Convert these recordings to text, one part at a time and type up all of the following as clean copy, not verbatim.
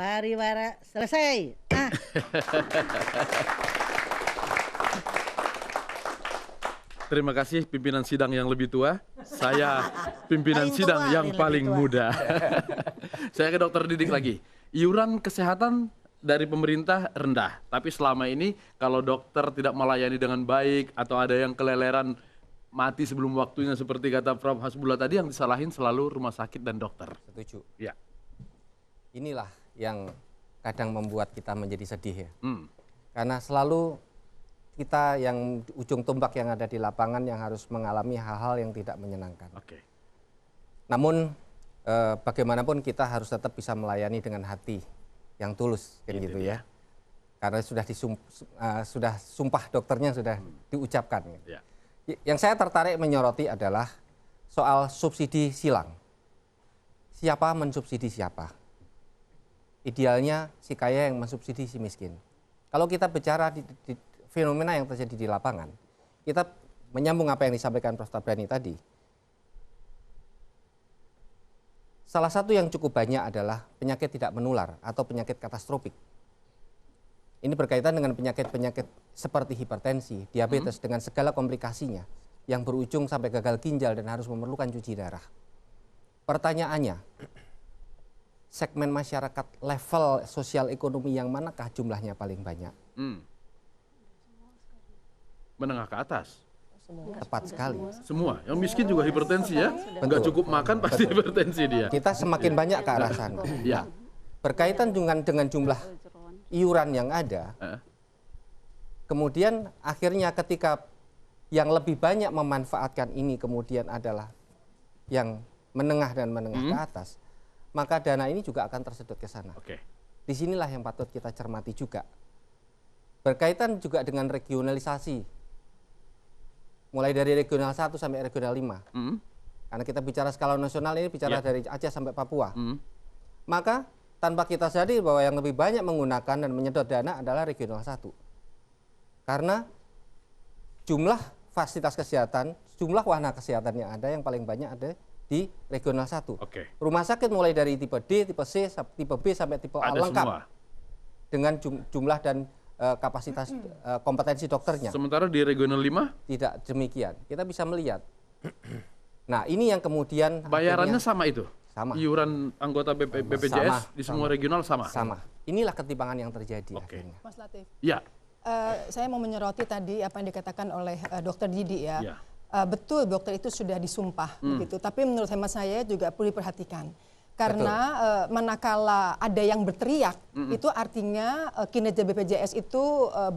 Pariwara selesai. Ah. Terima kasih pimpinan sidang yang lebih tua. Saya pimpinan Paling sidang tua yang nih, paling lebih tua. muda. Saya ke dokter Didik lagi. Iuran kesehatan dari pemerintah rendah. Tapi selama ini kalau dokter tidak melayani dengan baik atau ada yang keleleran mati sebelum waktunya seperti kata Prof. Hasbullah tadi, yang disalahin selalu rumah sakit dan dokter. Setuju. Ya. Inilah yang kadang membuat kita menjadi sedih ya. Hmm. Karena selalu kita yang ujung tombak yang ada di lapangan yang harus mengalami hal-hal yang tidak menyenangkan. Oke. Namun bagaimanapun kita harus tetap bisa melayani dengan hati yang tulus kan gitu ya. Karena sudah sumpah dokternya sudah diucapkan. Ya. Yang saya tertarik menyoroti adalah soal subsidi silang. Siapa mensubsidi siapa? Idealnya si kaya yang mensubsidi si miskin. Kalau kita bicara di fenomena yang terjadi di lapangan, kita menyambung apa yang disampaikan Prof. Tabrani tadi. Salah satu yang cukup banyak adalah penyakit tidak menular atau penyakit katastrofik. Ini berkaitan dengan penyakit-penyakit seperti hipertensi, diabetes dengan segala komplikasinya yang berujung sampai gagal ginjal dan harus memerlukan cuci darah. Pertanyaannya, segmen masyarakat level sosial ekonomi yang manakah jumlahnya paling banyak? Menengah ke atas. Tepat sekali. Semua. Yang miskin juga hipertensi ya. Nggak cukup makan pasti hipertensi dia. Kita semakin banyak ke arah sana. Ya. Berkaitan dengan jumlah iuran yang ada, kemudian akhirnya ketika yang lebih banyak memanfaatkan ini kemudian adalah yang menengah dan menengah ke atas, maka dana ini juga akan tersedot ke sana. Oke. Disinilah yang patut kita cermati juga. Berkaitan juga dengan regionalisasi, mulai dari regional 1 sampai regional 5. Karena kita bicara skala nasional ini bicara dari Aceh sampai Papua. Maka tanpa kita sadari bahwa yang lebih banyak menggunakan dan menyedot dana adalah regional 1. Karena jumlah fasilitas kesehatan, jumlah wahana kesehatan yang ada yang paling banyak ada di regional 1. Oke. Rumah sakit mulai dari tipe D, tipe C, tipe B sampai tipe A Ada lengkap. semua. Dengan jumlah dan kapasitas kompetensi dokternya. Sementara di regional 5 Tidak demikian. Kita bisa melihat. Nah, ini yang kemudian bayarannya akhirnya sama itu. sama. Iuran anggota BPJS di semua regional sama. Sama. Inilah ketimpangan yang terjadi Oke. akhirnya. Mas Latif, Ya. saya mau menyoroti tadi apa yang dikatakan oleh Dokter Didi ya. Ya. Betul dokter itu sudah disumpah begitu, tapi menurut hemat saya juga perlu diperhatikan. Karena manakala ada yang berteriak, itu artinya kinerja BPJS itu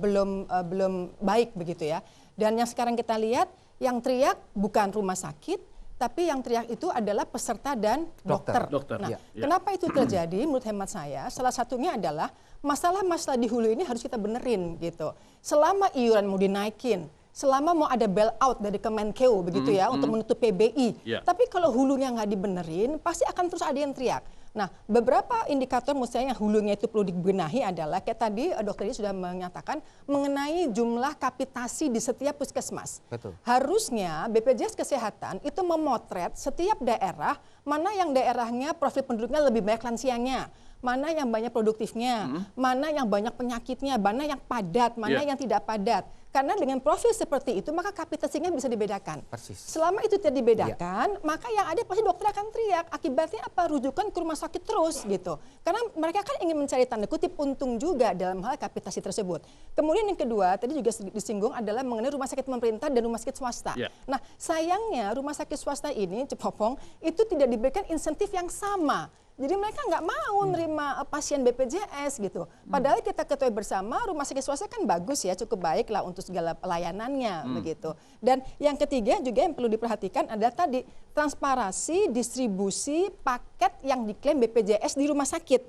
belum baik begitu ya. Dan yang sekarang kita lihat, yang teriak bukan rumah sakit, tapi yang teriak itu adalah peserta dan dokter. Nah, ya. kenapa itu terjadi? Menurut hemat saya, salah satunya adalah masalah-masalah di hulu ini harus kita benerin gitu. Selama iuran mau dinaikin, selama mau ada bailout dari Kemenkeu begitu ya untuk menutup PBI. Tapi kalau hulunya nggak dibenerin, pasti akan terus ada yang teriak. Nah, beberapa indikator menurut saya yang hulunya itu perlu dibenahi adalah kayak tadi dokter ini sudah menyatakan mengenai jumlah kapitasi di setiap puskesmas. Betul. Harusnya BPJS Kesehatan itu memotret setiap daerah mana yang daerahnya profil penduduknya lebih banyak lansianya, mana yang banyak produktifnya, mana yang banyak penyakitnya, mana yang padat, mana yang tidak padat. Karena dengan profil seperti itu maka kapitasinya bisa dibedakan. Persis. Selama itu tidak dibedakan, maka yang ada pasti dokter akan teriak. Akibatnya apa? Rujukan ke rumah sakit terus gitu. Karena mereka kan ingin mencari tanda kutip untung juga dalam hal kapitasi tersebut. Kemudian yang kedua, tadi juga disinggung adalah mengenai rumah sakit pemerintah dan rumah sakit swasta. Nah, sayangnya rumah sakit swasta ini, Cepopong, itu tidak diberikan insentif yang sama. Jadi mereka nggak mau nerima pasien BPJS gitu. Padahal kita ketahui bersama rumah sakit swasta kan bagus ya, cukup baik lah untuk segala pelayanannya begitu. Dan yang ketiga juga yang perlu diperhatikan adalah tadi transparansi distribusi paket yang diklaim BPJS di rumah sakit.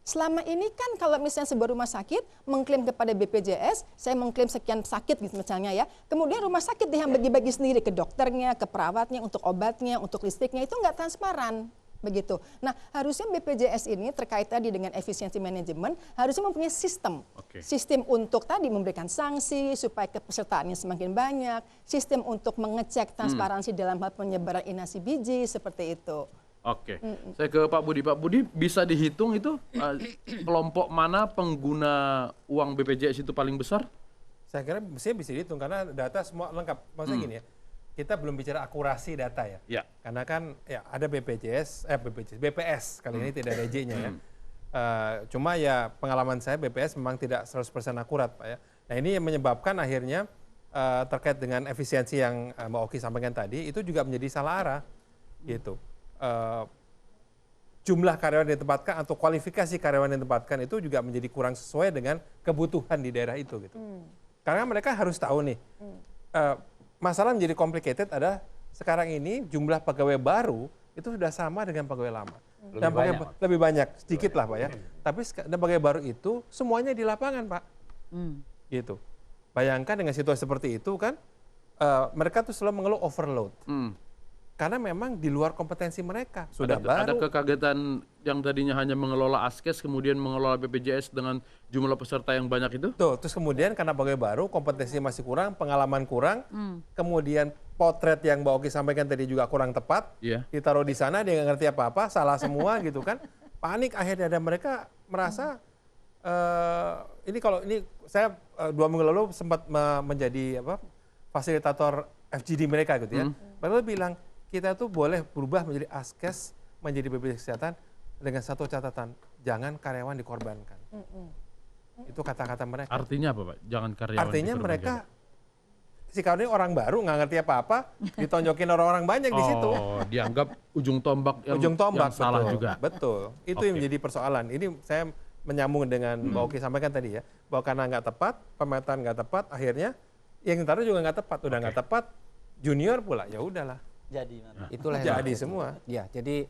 Selama ini kan kalau misalnya sebuah rumah sakit mengklaim kepada BPJS, saya mengklaim sekian sakit gitu misalnya ya. Kemudian rumah sakit yang bagi-bagi sendiri ke dokternya, ke perawatnya, untuk obatnya, untuk listriknya itu nggak transparan. Begitu. Nah, harusnya BPJS ini terkait tadi dengan efisiensi manajemen harusnya mempunyai sistem. Sistem untuk tadi memberikan sanksi supaya kepesertaannya semakin banyak, sistem untuk mengecek transparansi dalam hal penyebaran inasi biji seperti itu. Oke, saya ke Pak Budi. Pak Budi, bisa dihitung itu kelompok mana pengguna uang BPJS itu paling besar? Saya kira mestinya bisa dihitung karena data semua lengkap. Maksudnya gini ya, kita belum bicara akurasi data ya. Ya. Karena kan ya ada BPS kali ini tidak ada J-nya ya. Cuma ya pengalaman saya BPS memang tidak 100% akurat Pak ya. Nah ini yang menyebabkan akhirnya terkait dengan efisiensi yang Mbak Oki sampaikan tadi itu juga menjadi salah arah gitu. Jumlah karyawan yang ditempatkan atau kualifikasi karyawan yang ditempatkan itu juga menjadi kurang sesuai dengan kebutuhan di daerah itu gitu. Karena mereka harus tahu nih, masalah menjadi complicated ada sekarang ini jumlah pegawai baru itu sudah sama dengan pegawai lama. Dan lebih banyak, sedikit lah Pak ya. Tapi pegawai baru itu semuanya di lapangan Pak. Gitu. Bayangkan dengan situasi seperti itu kan, mereka tuh selalu mengeluh overload. Karena memang di luar kompetensi mereka. Sudah Ada baru. kekagetan yang tadinya hanya mengelola Askes, kemudian mengelola BPJS dengan jumlah peserta yang banyak itu? Tuh, terus kemudian karena pegawai baru, kompetensi masih kurang, pengalaman kurang, kemudian potret yang Mbak Oki sampaikan tadi juga kurang tepat, ditaruh di sana, dia nggak ngerti apa-apa, salah semua gitu kan. Panik akhirnya dan mereka merasa, ini kalau ini saya 2 minggu lalu sempat menjadi fasilitator FGD mereka gitu ya. Mereka bilang, kita tuh boleh berubah menjadi Askes, menjadi BPJS Kesehatan dengan satu catatan, jangan karyawan dikorbankan. Itu kata-kata mereka. Artinya apa Pak? Jangan karyawan Artinya dikorbankan. mereka, si karyawan ini orang baru, nggak ngerti apa-apa, ditonjokin orang-orang banyak di situ. Oh, dianggap ujung tombak yang, Ujung tombak, yang salah betul, juga. Betul, itu yang menjadi persoalan. Ini saya menyambung dengan Mbak Oki sampaikan tadi ya, bahwa karena nggak tepat, pemetaan nggak tepat, akhirnya yang ditaruh juga nggak tepat. Udah nggak tepat, junior pula, ya udahlah. Itulah Jadi semua. Ya, jadi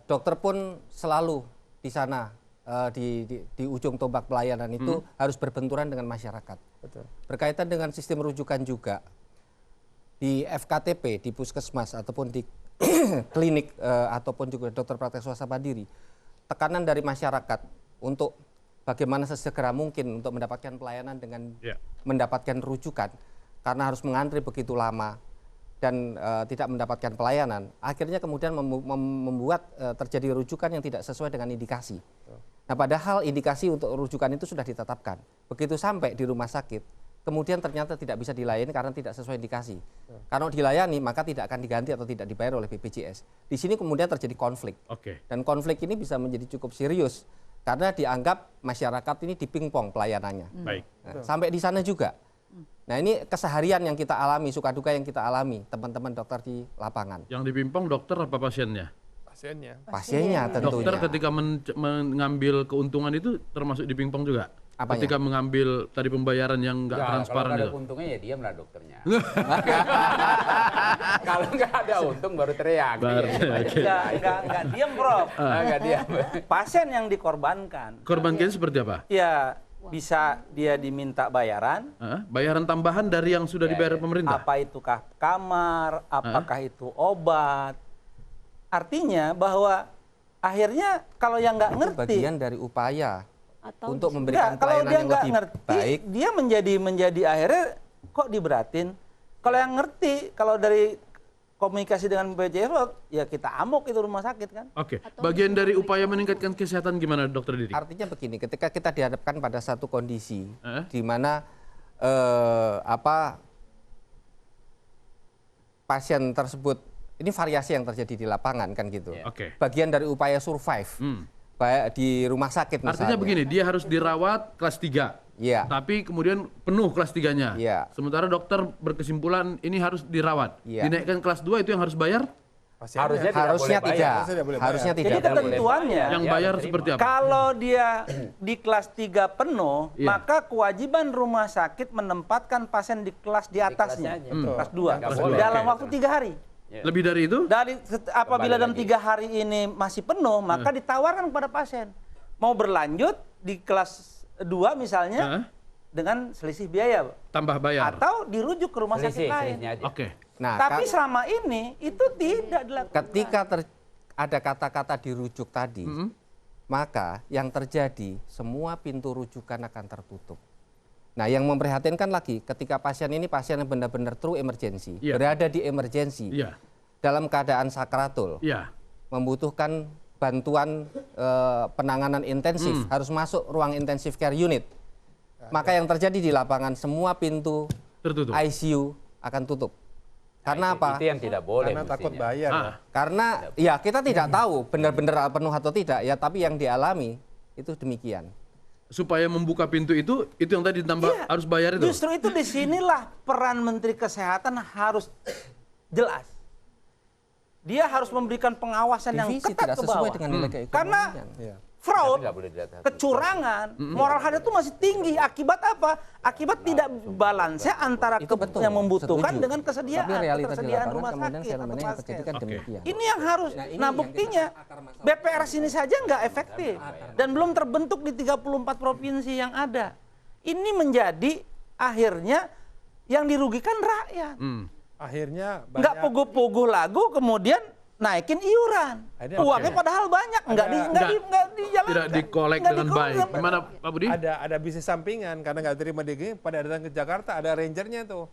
dokter pun selalu di sana di ujung tombak pelayanan itu harus berbenturan dengan masyarakat. Betul. Berkaitan dengan sistem rujukan juga di FKTP, di puskesmas ataupun di klinik ataupun juga dokter praktek swasta mandiri, tekanan dari masyarakat untuk bagaimana sesegera mungkin untuk mendapatkan pelayanan dengan mendapatkan rujukan karena harus mengantri begitu lama dan tidak mendapatkan pelayanan, akhirnya kemudian membuat terjadi rujukan yang tidak sesuai dengan indikasi. Nah, padahal indikasi untuk rujukan itu sudah ditetapkan. Begitu sampai di rumah sakit, kemudian ternyata tidak bisa dilayani karena tidak sesuai indikasi. Kalau dilayani, maka tidak akan diganti atau tidak dibayar oleh BPJS. Di sini kemudian terjadi konflik. Dan konflik ini bisa menjadi cukup serius karena dianggap masyarakat ini dipingpong pelayanannya. Nah, sampai di sana juga. Nah, ini keseharian yang kita alami, suka duka yang kita alami, teman-teman dokter di lapangan. Yang dipimpong dokter apa pasiennya? Pasiennya tentunya. Dokter ketika mengambil keuntungan itu termasuk dipimpong juga? Apanya? Ketika mengambil tadi pembayaran yang nggak transparan kalau itu? ada untungnya ya diam lah dokternya. Kalau nggak ada untung baru teriak. Enggak diam, Prof. Nggak diam. Pasien yang dikorbankan. Korbannya seperti apa? Ya, bisa dia diminta bayaran. Bayaran tambahan dari yang sudah dibayar pemerintah? Apa itukah kamar, apakah itu obat. Artinya bahwa akhirnya kalau yang nggak ngerti. Bagian dari upaya untuk memberikan kalau pelayanan dia yang nggak lebih ngerti, baik. dia menjadi akhirnya kok diberatin. Kalau yang ngerti, kalau dari komunikasi dengan BPJS, ya kita amok itu rumah sakit kan. Oke, bagian dari upaya meningkatkan kesehatan gimana dokter Didik? Artinya begini, ketika kita dihadapkan pada satu kondisi di mana pasien tersebut, ini variasi yang terjadi di lapangan kan gitu. Bagian dari upaya survive di rumah sakit misalnya. Artinya begini, dia harus dirawat kelas 3. Tapi kemudian penuh kelas 3-nya. Sementara dokter berkesimpulan ini harus dirawat. Dinaikkan kelas 2 itu yang harus bayar? Harusnya tidak. Jadi ketentuannya yang bayar seperti apa? Kalau dia di kelas 3 penuh, maka kewajiban rumah sakit menempatkan pasien di kelas di atasnya, kelas 2 dalam waktu 3 hari. Lebih dari itu? Apabila dalam 3 hari ini masih penuh, maka ditawarkan kepada pasien mau berlanjut di kelas 2 misalnya dengan selisih biaya, tambah bayar, atau dirujuk ke rumah sakit lain. Nah, tapi selama ini itu tidak dilakukan. Ketika ada kata-kata dirujuk tadi, maka yang terjadi semua pintu rujukan akan tertutup. Nah, yang memprihatinkan lagi ketika pasien ini pasien yang benar-benar true emergency, berada di emergency, dalam keadaan sakratul, membutuhkan bantuan penanganan intensif, harus masuk ruang intensive care unit. Maka yang terjadi di lapangan, semua pintu tertutup. ICU akan tutup. Karena apa? Itu yang tidak boleh. Karena takut mestinya. bayar. Karena ya kita tidak tahu benar-benar penuh atau tidak ya, tapi yang dialami itu demikian. Supaya membuka pintu itu yang tadi ditambah Iya. harus bayar itu. Justru itu disinilah peran Menteri Kesehatan harus jelas. Dia harus memberikan pengawasan yang Divisi ketat tidak ke sesuai bawah. dengan nilai keekonomian. Karena Iya. fraud, Tapi nggak boleh dilihat. kecurangan, moral hazard itu masih tinggi. Akibat apa? Akibat tidak balanse antara Itu betul, yang membutuhkan setuju. dengan kesediaan, Tapi realita di ketersediaan lapangan rumah kemudian sakit fenomena atau yang terjadi kan vaskes. demikian. Ini yang harus. Nah, ini Nah, yang buktinya kita akar masalah. BPRS ini saja nggak efektif dan belum terbentuk di 34 provinsi yang ada. Ini menjadi akhirnya yang dirugikan rakyat. Akhirnya Nggak banyak puguh-puguh lagu kemudian naikin iuran. Ada- Uangnya padahal banyak, nggak dijalankan. Tidak dikolek Nggak dengan dikolek. baik. Gimana Pak Budi? ada bisnis sampingan karena nggak terima DG pada datang ke Jakarta ada rangernya tuh.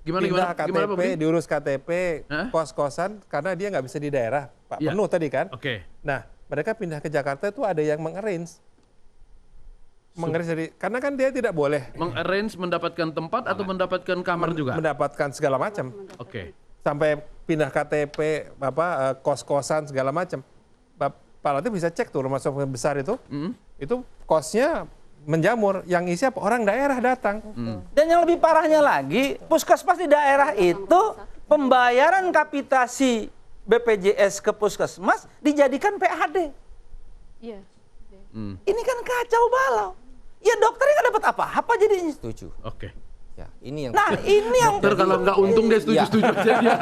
Gimana Pindah Pak KTP, Budi? diurus KTP, Hah? kos-kosan karena dia nggak bisa di daerah, Pak, Iya. penuh tadi kan. Oke. Nah, mereka pindah ke Jakarta itu ada yang mengarrange dari karena kan dia tidak boleh Mengarrange mendapatkan tempat atau mendapatkan kamar juga? mendapatkan segala macam. Oke. Sampai pindah KTP, kos-kosan segala macam. Pak Latif bisa cek tuh rumah sakit besar itu kosnya menjamur, yang isi apa? Orang daerah datang. Dan yang lebih parahnya lagi, puskesmas di daerah itu pembayaran kapitasi BPJS ke puskesmas dijadikan PAD. Iya. Ini kan kacau balau. Ya dokternya nggak dapat apa-apa jadinya. Setuju. Oke. Ya, ini yang Nah ini yang Dokter kalau nggak untung dia setuju-setuju aja dia.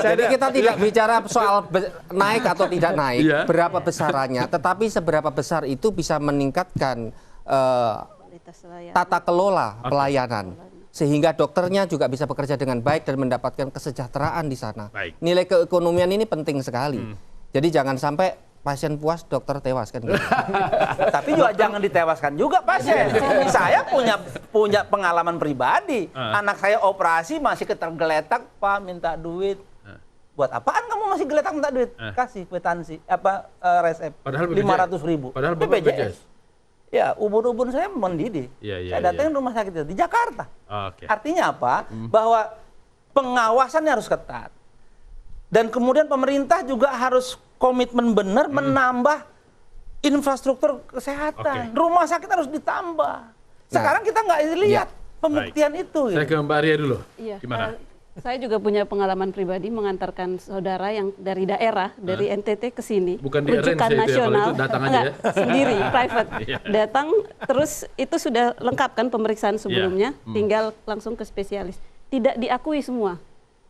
Jadi kita tidak bicara soal naik atau tidak naik, Iya. berapa besarannya, tetapi seberapa besar itu bisa meningkatkan Kualitas layanan. tata kelola pelayanan. Sehingga dokternya juga bisa bekerja dengan baik dan mendapatkan kesejahteraan di sana. Baik. Nilai keekonomian ini penting sekali. Jadi jangan sampai pasien puas, dokter tewas kan gitu. Tapi juga jangan ditewaskan juga pasien. Saya punya pengalaman pribadi. Anak saya operasi masih tergeletak, Pak minta duit. Buat apaan kamu masih geletak minta duit? Kasih kwitansi resep. Padahal 500.000. Padahal BPJS. Ya, ubun-ubun saya mendidih. Iya, Saya datangin rumah sakit itu di Jakarta. Oke. Artinya apa? Bahwa pengawasannya harus ketat. Dan kemudian pemerintah juga harus komitmen benar menambah infrastruktur kesehatan. Rumah sakit harus ditambah. Sekarang kita nggak lihat pembuktian itu. Saya ke Mbak Arya dulu. Iya. Gimana? Saya juga punya pengalaman pribadi mengantarkan saudara yang dari daerah, dari NTT ke sini. Bukan di arrange rujukan ya itu ya, kalau nasional. itu datang aja Enggak, ya. sendiri, private. Iya. Datang, terus itu sudah lengkap kan pemeriksaan sebelumnya, tinggal langsung ke spesialis. Tidak diakui semua.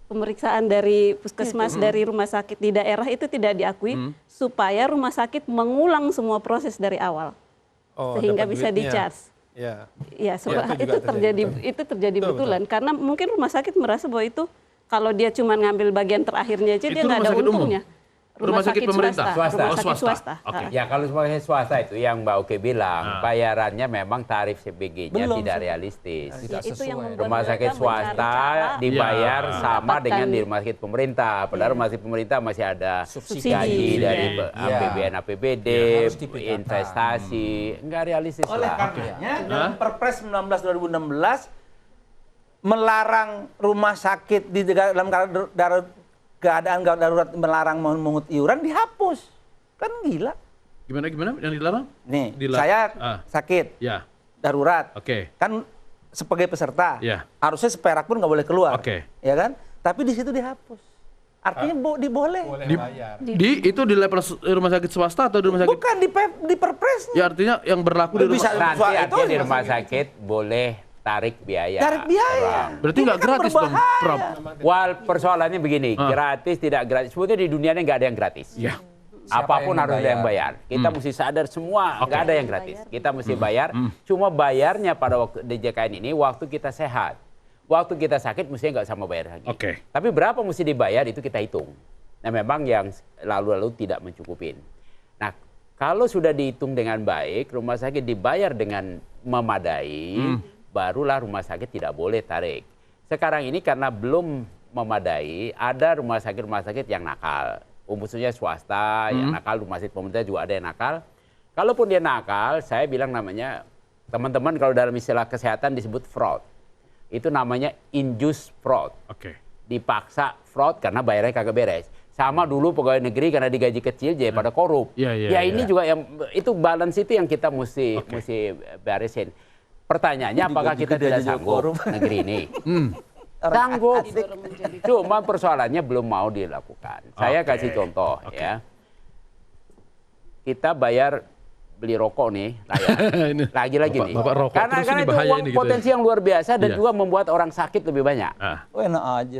Pemeriksaan dari puskesmas, dari rumah sakit di daerah itu tidak diakui, supaya rumah sakit mengulang semua proses dari awal. Sehingga dapat bisa duitnya. di-charge. Ya. Ya, itu juga itu terjadi Betul, betulan karena mungkin rumah sakit merasa bahwa itu kalau dia cuma ngambil bagian terakhirnya aja Itu dia nggak ada rumah sakit umum? untungnya. Rumah sakit pemerintah? Swasta. Rumah Oh, sakit swasta. swasta. Oke. Ha. Ya kalau sebagai swasta itu yang Mbak Oke bilang, bayarannya memang tarif CPG-nya Belum, tidak sudah. realistis. Tidak Itu yang sesuai. membuat Rumah mereka sakit mencari swasta cara dibayar Ya. sama mendapatkan- dengan di rumah sakit pemerintah. Padahal rumah sakit pemerintah masih ada Subsidi. gaji dari Iya. APBN, APBD, harus dipikirkan. investasi, enggak realistis Oleh lah. karenanya dalam Perpres 19 2016 melarang rumah sakit di dalam keadaan darurat melarang memungut iuran dihapus. Kan gila. Gimana yang dilarang? Nih, Dilarang. saya Ah. sakit Ya. darurat. Oke. Kan sebagai peserta. Ya. Harusnya seperak pun nggak boleh keluar. Oke. Ya kan? Tapi di situ dihapus. Artinya diboleh. Boleh Di- bayar. Itu di level rumah sakit swasta atau di rumah sakit? Bukan di Perpresnya. Ya artinya yang berlaku di rumah Bisa- Nanti Itu artinya di rumah rumah sakit boleh tarik biaya. Tarik biaya. orang. Berarti Ini nggak kan gratis dong, berbahaya. Prof. Wal persoalannya begini, gratis tidak gratis. Sebetulnya di dunia ini nggak ada yang gratis. Ya. Apapun yang harus ada yang membayar? bayar. Kita mesti sadar semua nggak ada yang gratis. Kita mesti bayar. Cuma bayarnya pada waktu di JKN ini waktu kita sehat. Waktu kita sakit mestinya nggak sama bayar lagi. Oke. Tapi berapa mesti dibayar itu kita hitung. Nah memang yang lalu-lalu tidak mencukupin. Nah kalau sudah dihitung dengan baik, rumah sakit dibayar dengan memadai, barulah rumah sakit tidak boleh tarik. Sekarang ini karena belum memadai, ada rumah sakit yang nakal. Khususnya swasta, yang nakal, rumah sakit pemerintah juga ada yang nakal. Kalaupun dia nakal, saya bilang namanya, teman-teman kalau dalam istilah kesehatan disebut fraud. Itu namanya induced fraud. Dipaksa fraud karena bayarnya kagak beres. Sama dulu pegawai negeri karena digaji kecil jadi pada korup. Ini juga yang itu balance itu yang kita mesti beresin. Pertanyaannya apakah kita tidak sanggup negeri ini? Sanggup. Cuma persoalannya belum mau dilakukan. Saya kasih contoh ya. Kita bayar beli rokok nih, lagi-lagi nih. Karena itu uang potensi yang luar biasa dan juga membuat orang sakit lebih banyak. Enak aja.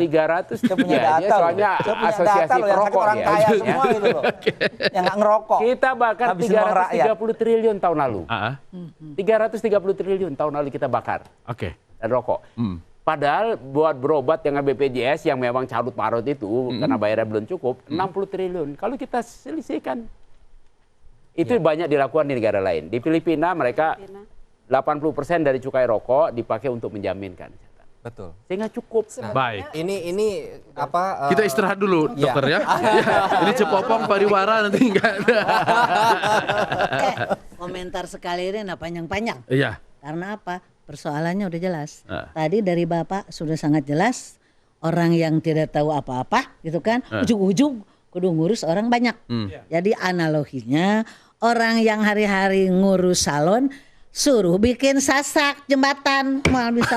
300 punya data soalnya asosiasi perokok orang kaya semua gitu loh. Yang nggak ngerokok. Kita bakar 330 triliun tahun lalu. 330 triliun tahun lalu kita bakar. Dan rokok. Padahal buat berobat dengan BPJS yang memang carut marut itu karena bayarnya belum cukup 60 triliun. Kalau kita selisihkan itu banyak dilakukan di negara lain. Di Filipina mereka 80% dari cukai rokok dipakai untuk menjaminkan. Betul. Sehingga cukup. Baik. Ini apa? Kita istirahat dulu, dokter ya. Ini cepopong pariwara nanti enggak ada. Komentar sekali ini panjang-panjang. Iya. Karena apa? Persoalannya udah jelas. Tadi dari Bapak sudah sangat jelas. Orang yang tidak tahu apa-apa gitu kan. Ujung-ujung kudu ngurus orang banyak. Jadi analoginya orang yang hari-hari ngurus salon suruh bikin sasak jembatan mal bisa.